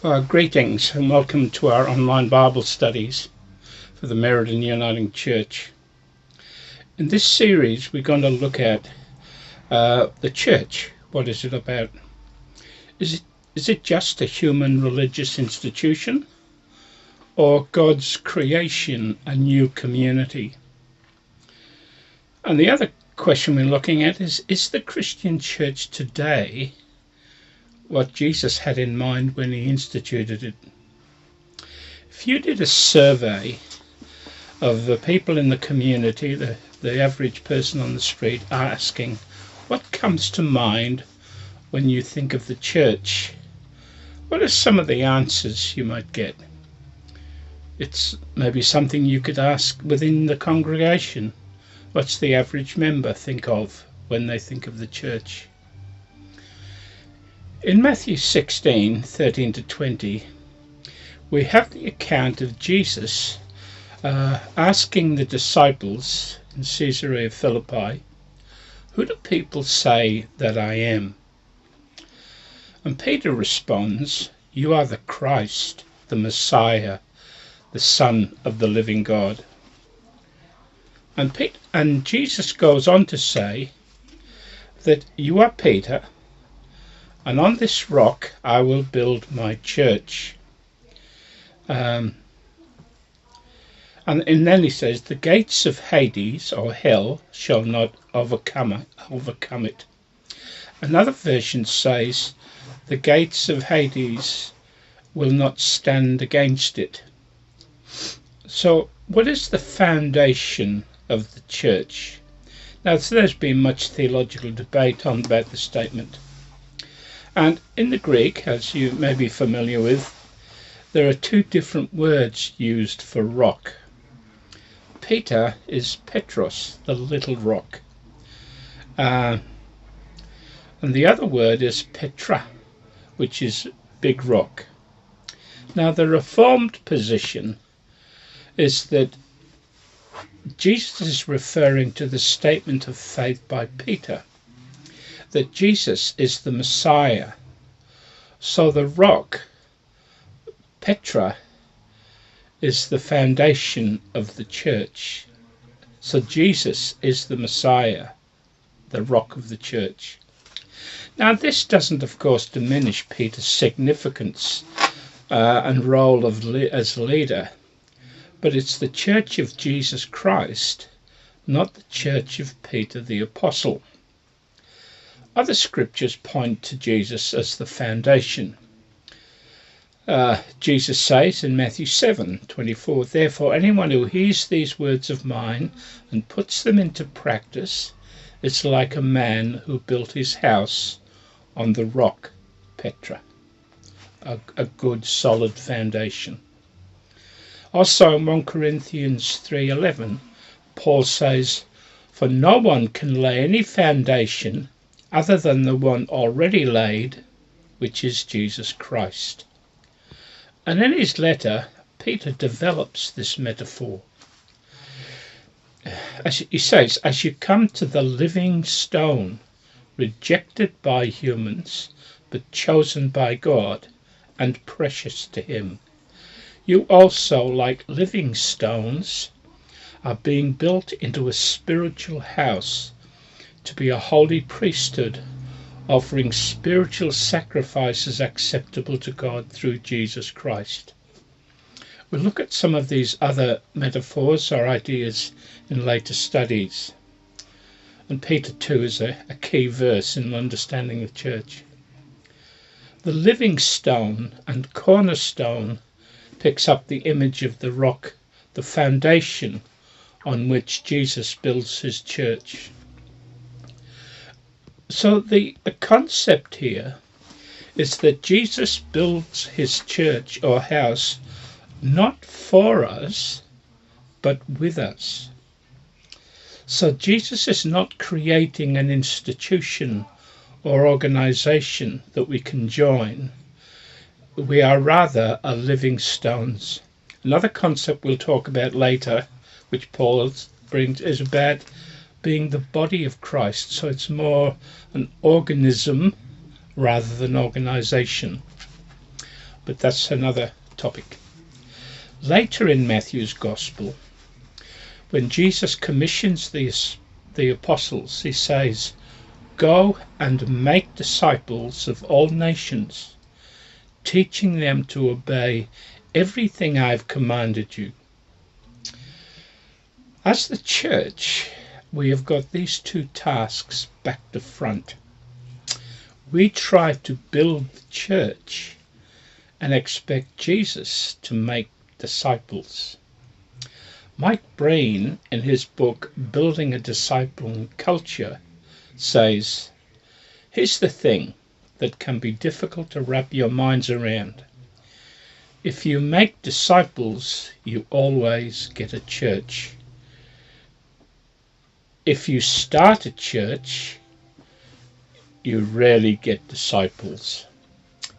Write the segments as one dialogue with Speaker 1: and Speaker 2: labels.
Speaker 1: Greetings and welcome to our online Bible studies for the Meriden Uniting Church. In this series we're going to look at the church. What is it about? Is it just a human religious institution, or God's creation, a new community? And the other question we're looking at is the Christian church today what Jesus had in mind when he instituted it? If you did a survey of the people in the community, the average person on the street, asking what comes to mind when you think of the church, what are some of the answers you might get? It's maybe something you could ask within the congregation. What's the average member think of when they think of the church? In Matthew 16:13-20, we have the account of Jesus asking the disciples in Caesarea Philippi, "Who do people say that I am?" And Peter responds, "You are the Christ, the Messiah, the Son of the living God." And Jesus goes on to say that you are Peter, and on this rock I will build my church. And then he says, the gates of Hades, or hell, shall not overcome it. Another version says, the gates of Hades will not stand against it. So what is the foundation of the church? Now, there's been much theological debate about the statement. And in the Greek, as you may be familiar with, there are two different words used for rock. Peter is Petros, the little rock. And the other word is Petra, which is big rock. Now, the Reformed position is that Jesus is referring to the statement of faith by Peter, that Jesus is the Messiah. So the rock, Petra, is the foundation of the church. So Jesus is the Messiah, the rock of the church. Now, this doesn't, of course, diminish Peter's significance and role as leader, but it's the church of Jesus Christ, not the church of Peter the Apostle. Other scriptures point to Jesus as the foundation. Jesus says in Matthew 7:24, "Therefore anyone who hears these words of mine and puts them into practice is like a man who built his house on the rock, Petra," a good solid foundation. Also in 1 Corinthians 3:11, Paul says, "For no one can lay any foundation other than the one already laid, which is Jesus Christ." And in his letter, Peter develops this metaphor. As he says, "As you come to the living stone, rejected by humans, but chosen by God and precious to him, you also, like living stones, are being built into a spiritual house to be a holy priesthood, offering spiritual sacrifices acceptable to God through Jesus Christ." We'll look at some of these other metaphors or ideas in later studies. And Peter 2 is a key verse in understanding the church. The living stone and cornerstone picks up the image of the rock, the foundation on which Jesus builds his church. So the concept here is that Jesus builds his church or house not for us, but with us. So Jesus is not creating an institution or organization that we can join. We are rather a living stones. Another concept we'll talk about later, which Paul brings, is about being the body of Christ. So it's more an organism rather than organization. but that's another topic. Later in Matthew's Gospel, when Jesus commissions the apostles, he says, "Go and make disciples of all nations, teaching them to obey everything I've commanded you." As the church, we have got these two tasks back to front. We try to build the church and expect Jesus to make disciples. Mike Breen, in his book Building a Discipling Culture, says, "Here's the thing that can be difficult to wrap your minds around. If you make disciples, you always get a church. If you start a church, you rarely get disciples."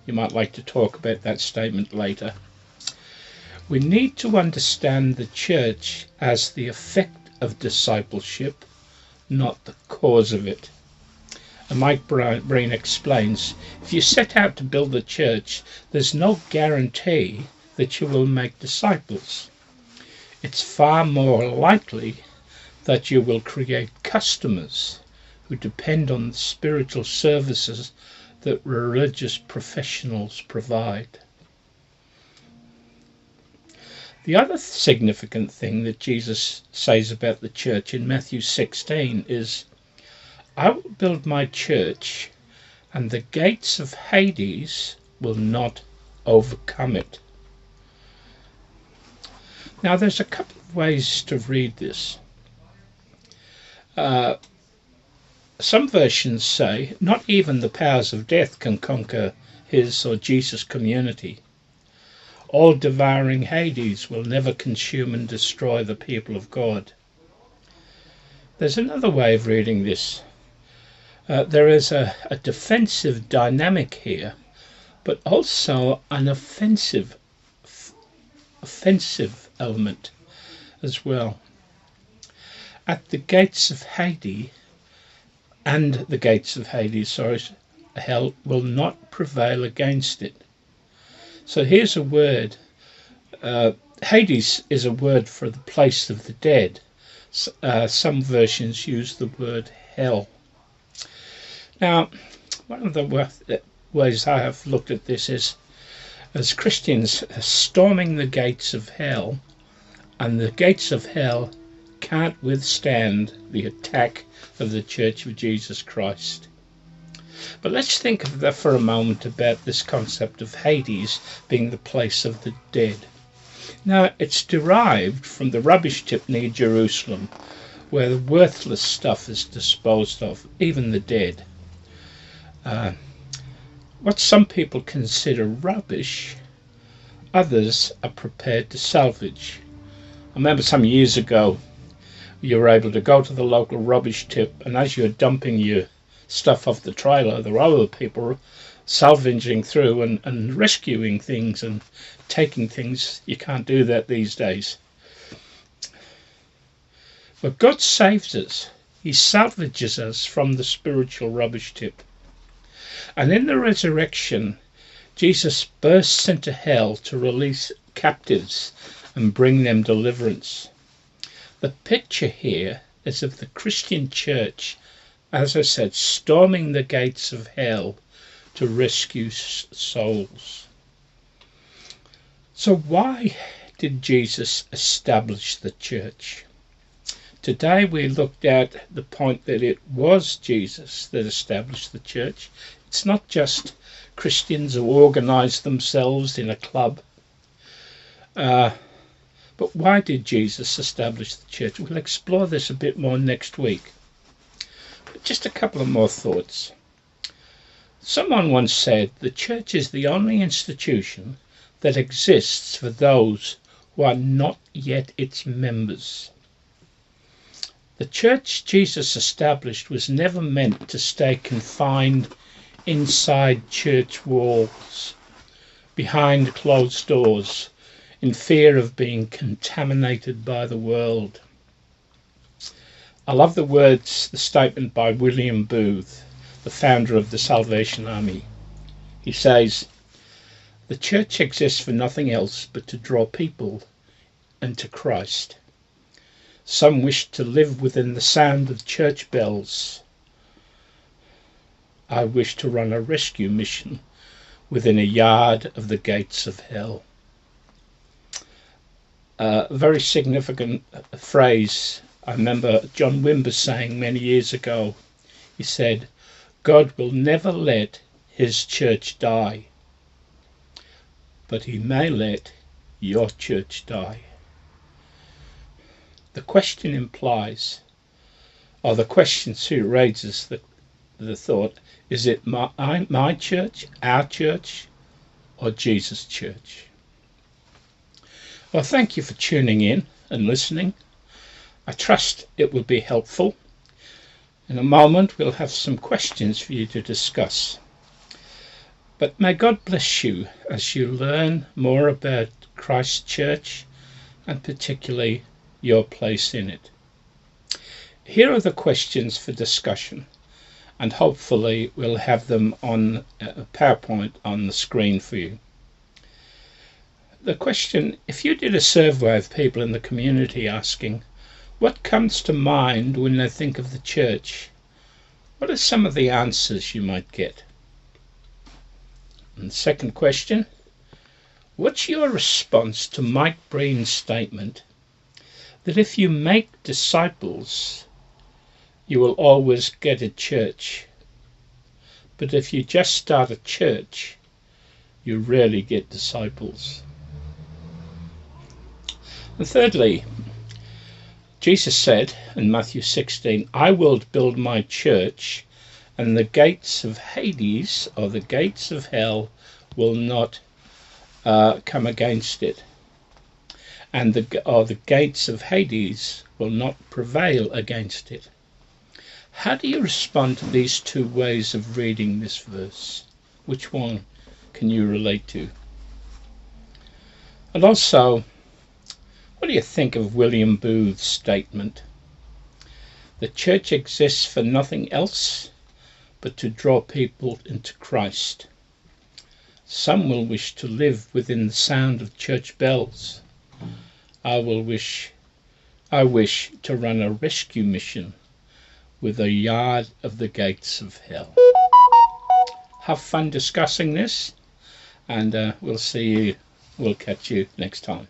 Speaker 1: You might like to talk about that statement later. We need to understand the church as the effect of discipleship, not the cause of it. And Mike Breen explains, if you set out to build a church, there's no guarantee that you will make disciples. It's far more likely that you will create customers who depend on the spiritual services that religious professionals provide. The other significant thing that Jesus says about the church in Matthew 16 is, "I will build my church, and the gates of Hades will not overcome it." Now, there's a couple of ways to read this. Some versions say, not even the powers of death can conquer his or Jesus' community. All devouring Hades will never consume and destroy the people of God. There's another way of reading this. There is a defensive dynamic here, but also an offensive element as well. At the gates of Hades, hell will not prevail against it. So here's a word. Hades is a word for the place of the dead. Some versions use the word hell. Now, one of the ways I have looked at this is, as Christians storming the gates of hell, and the gates of hell can't withstand the attack of the Church of Jesus Christ. But let's think of that for a moment, about this concept of Hades being the place of the dead. Now, it's derived from the rubbish tip near Jerusalem, where the worthless stuff is disposed of, even the dead. What some people consider rubbish, others are prepared to salvage. I remember some years ago, you were able to go to the local rubbish tip, and as you're dumping your stuff off the trailer, there were other people salvaging through and rescuing things and taking things. You can't do that these days. But God saves us. He salvages us from the spiritual rubbish tip. And in the resurrection, Jesus bursts into hell to release captives and bring them deliverance. The picture here is of the Christian church, as I said, storming the gates of hell to rescue souls. So why did Jesus establish the church? Today we looked at the point that it was Jesus that established the church. It's not just Christians who organize themselves in a club. But why did Jesus establish the church? We'll explore this a bit more next week. But just a couple of more thoughts. Someone once said, the church is the only institution that exists for those who are not yet its members. The church Jesus established was never meant to stay confined inside church walls, behind closed doors, in fear of being contaminated by the world. I love the statement by William Booth, the founder of the Salvation Army. He says, The church exists for nothing else but to draw people into Christ. Some wish to live within the sound of church bells. I wish to run a rescue mission within a yard of the gates of hell. A very significant phrase. I remember John Wimber saying many years ago, he said, God will never let his church die, but he may let your church die. The question implies, or the question raises the thought, is it my church, our church, or Jesus' church? Well, thank you for tuning in and listening. I trust it will be helpful. In a moment, we'll have some questions for you to discuss. But may God bless you as you learn more about Christ's church and particularly your place in it. Here are the questions for discussion, and hopefully we'll have them on a PowerPoint on the screen for you. The question, if you did a survey of people in the community asking, what comes to mind when they think of the church? What are some of the answers you might get? And the second question, what's your response to Mike Breen's statement that if you make disciples, you will always get a church, but if you just start a church, you rarely get disciples? And thirdly, Jesus said in Matthew 16, I will build my church, and the gates of Hades, or the gates of hell, will not come against it. And the gates of Hades will not prevail against it. How do you respond to these two ways of reading this verse? Which one can you relate to? And also, what do you think of William Booth's statement? The church exists for nothing else but to draw people into Christ. Some will wish to live within the sound of church bells. I wish to run a rescue mission with a yard of the gates of hell. Have fun discussing this, and we'll catch you next time.